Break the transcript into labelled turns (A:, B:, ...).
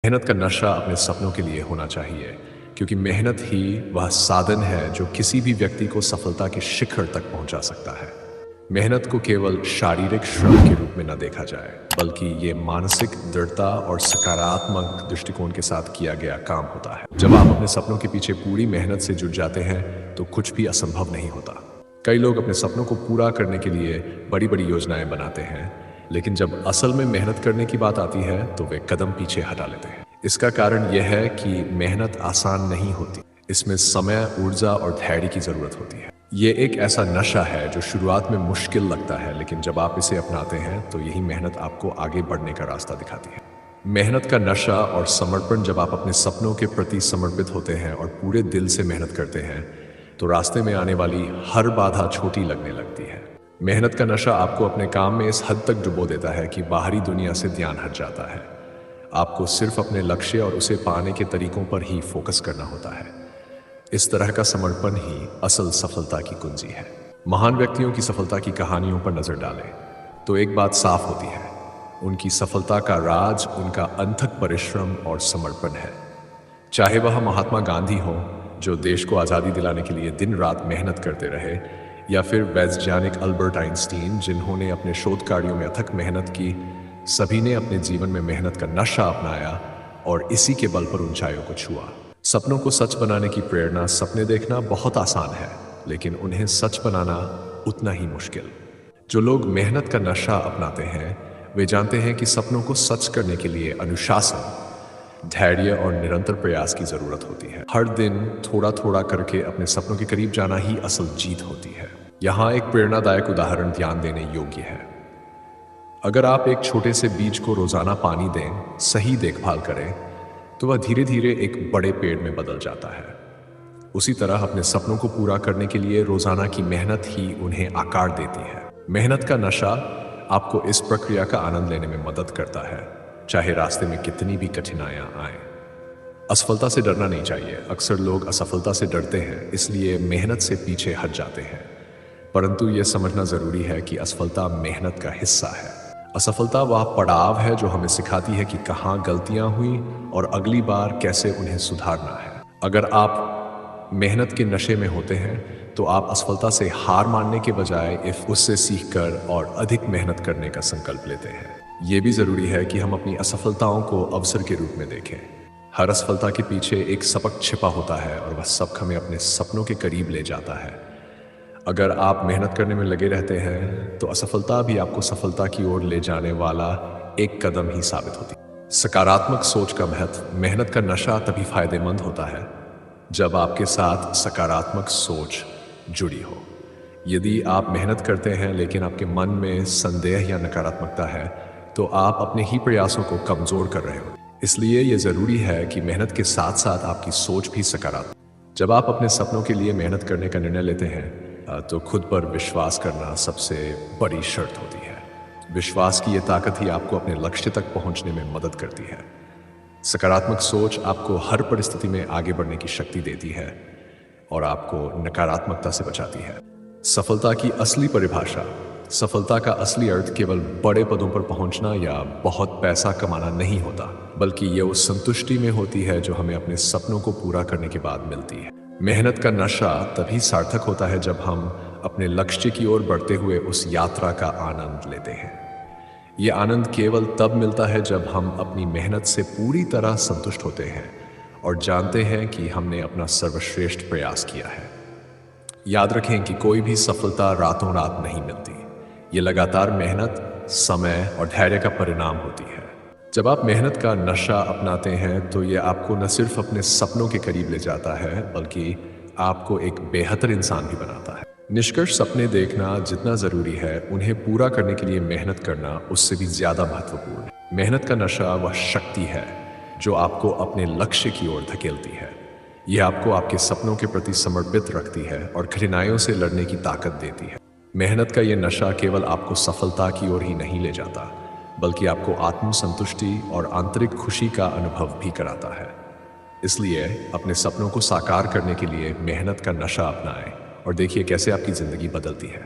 A: मेहनत का नशा अपने सपनों के लिए होना चाहिए क्योंकि मेहनत ही वह साधन है जो किसी भी व्यक्ति को सफलता के शिखर तक पहुंचा सकता है। मेहनत को केवल शारीरिक श्रम के रूप में न देखा जाए, बल्कि ये मानसिक दृढ़ता और सकारात्मक दृष्टिकोण के साथ किया गया काम होता है। जब आप अपने सपनों के पीछे पूरी मेहनत से जुट जाते हैं तो कुछ भी असंभव नहीं होता। कई लोग अपने सपनों को पूरा करने के लिए बड़ी बड़ी योजनाएं बनाते हैं, लेकिन जब असल में मेहनत करने की बात आती है तो वे कदम पीछे हटा लेते हैं। इसका कारण यह है कि मेहनत आसान नहीं होती। इसमें समय, ऊर्जा और धैर्य की जरूरत होती है। ये एक ऐसा नशा है जो शुरुआत में मुश्किल लगता है, लेकिन जब आप इसे अपनाते हैं तो यही मेहनत आपको आगे बढ़ने का रास्ता दिखाती है। मेहनत का नशा और समर्पण, जब आप अपने सपनों के प्रति समर्पित होते हैं और पूरे दिल से मेहनत करते हैं तो रास्ते में आने वाली हर बाधा छोटी लगने लगती है। मेहनत का नशा आपको अपने काम में इस हद तक डुबो देता है कि बाहरी दुनिया से ध्यान हट जाता है। आपको सिर्फ अपने लक्ष्य और उसे पाने के तरीकों पर ही फोकस करना होता है। इस तरह का समर्पण ही असल सफलता की कुंजी है। महान व्यक्तियों की सफलता की कहानियों पर नजर डालें तो एक बात साफ होती है, उनकी सफलता का राज उनका अथक परिश्रम और समर्पण है। चाहे वह महात्मा गांधी हो, जो देश को आज़ादी दिलाने के लिए दिन रात मेहनत करते रहे, या फिर वैज्ञानिक अल्बर्ट आइंस्टीन, जिन्होंने अपने शोध कार्यों में अथक मेहनत की, सभी ने अपने जीवन में मेहनत का नशा अपनाया और इसी के बल पर ऊंचाइयों को छुआ। सपनों को सच बनाने की प्रेरणा, सपने देखना बहुत आसान है, लेकिन उन्हें सच बनाना उतना ही मुश्किल। जो लोग मेहनत का नशा अपनाते हैं वे जानते हैं कि सपनों को सच करने के लिए अनुशासन, धैर्य और निरंतर प्रयास की जरूरत होती है। हर दिन थोड़ा थोड़ा करके अपने सपनों के करीब जाना ही असल जीत होती है। यहाँ एक प्रेरणादायक उदाहरण ध्यान देने योग्य है। अगर आप एक छोटे से बीज को रोजाना पानी दें, सही देखभाल करें, तो वह धीरे धीरे एक बड़े पेड़ में बदल जाता है। उसी तरह अपने सपनों को पूरा करने के लिए रोजाना की मेहनत ही उन्हें आकार देती है। मेहनत का नशा आपको इस प्रक्रिया का आनंद लेने में मदद करता है, चाहे रास्ते में कितनी भी कठिनाइयां आए। असफलता से डरना नहीं चाहिए। अक्सर लोग असफलता से डरते हैं, इसलिए मेहनत से पीछे हट जाते हैं। परंतु यह समझना जरूरी है कि असफलता मेहनत का हिस्सा है। असफलता वह पड़ाव है जो हमें सिखाती है कि कहाँ गलतियां हुई और अगली बार कैसे उन्हें सुधारना है। अगर आप मेहनत के नशे में होते हैं तो आप असफलता से हार मानने के बजाय उससे सीखकर और अधिक मेहनत करने का संकल्प लेते हैं। ये भी जरूरी है कि हम अपनी असफलताओं को अवसर के रूप में देखें। हर असफलता के पीछे एक सबक छिपा होता है और वह सबक हमें अपने सपनों के करीब ले जाता है। अगर आप मेहनत करने में लगे रहते हैं तो असफलता भी आपको सफलता की ओर ले जाने वाला एक कदम ही साबित होती है। सकारात्मक सोच का महत्व। मेहनत का नशा तभी फायदेमंद होता है जब आपके साथ सकारात्मक सोच जुड़ी हो। यदि आप मेहनत करते हैं लेकिन आपके मन में संदेह या नकारात्मकता है तो आप अपने ही प्रयासों को कमजोर कर रहे हो। इसलिए यह जरूरी है कि मेहनत के साथ साथ आपकी सोच भी सकारात्मक। जब आप अपने सपनों के लिए मेहनत करने का निर्णय लेते हैं तो खुद पर विश्वास करना सबसे बड़ी शर्त होती है। विश्वास की यह ताकत ही आपको अपने लक्ष्य तक पहुंचने में मदद करती है। सकारात्मक सोच आपको हर परिस्थिति में आगे बढ़ने की शक्ति देती है और आपको नकारात्मकता से बचाती है। सफलता की असली परिभाषा। सफलता का असली अर्थ केवल बड़े पदों पर पहुंचना या बहुत पैसा कमाना नहीं होता, बल्कि यह उस संतुष्टि में होती है जो हमें अपने सपनों को पूरा करने के बाद मिलती है। मेहनत का नशा तभी सार्थक होता है जब हम अपने लक्ष्य की ओर बढ़ते हुए उस यात्रा का आनंद लेते हैं। यह आनंद केवल तब मिलता है जब हम अपनी मेहनत से पूरी तरह संतुष्ट होते हैं और जानते हैं कि हमने अपना सर्वश्रेष्ठ प्रयास किया है। याद रखें कि कोई भी सफलता रातों रात नहीं मिलती। ये लगातार मेहनत, समय और धैर्य का परिणाम होती है। जब आप मेहनत का नशा अपनाते हैं तो ये आपको न सिर्फ अपने सपनों के करीब ले जाता है, बल्कि आपको एक बेहतर इंसान भी बनाता है। निष्कर्ष, सपने देखना जितना जरूरी है, उन्हें पूरा करने के लिए मेहनत करना उससे भी ज्यादा महत्वपूर्ण है। मेहनत का नशा वह शक्ति है जो आपको अपने लक्ष्य की ओर धकेलती है। यह आपको आपके सपनों के प्रति समर्पित रखती है और कठिनाइयों से लड़ने की ताकत देती है। मेहनत का यह नशा केवल आपको सफलता की ओर ही नहीं ले जाता, बल्कि आपको आत्मसंतुष्टि और आंतरिक खुशी का अनुभव भी कराता है। इसलिए अपने सपनों को साकार करने के लिए मेहनत का नशा अपनाएं और देखिए कैसे आपकी जिंदगी बदलती है।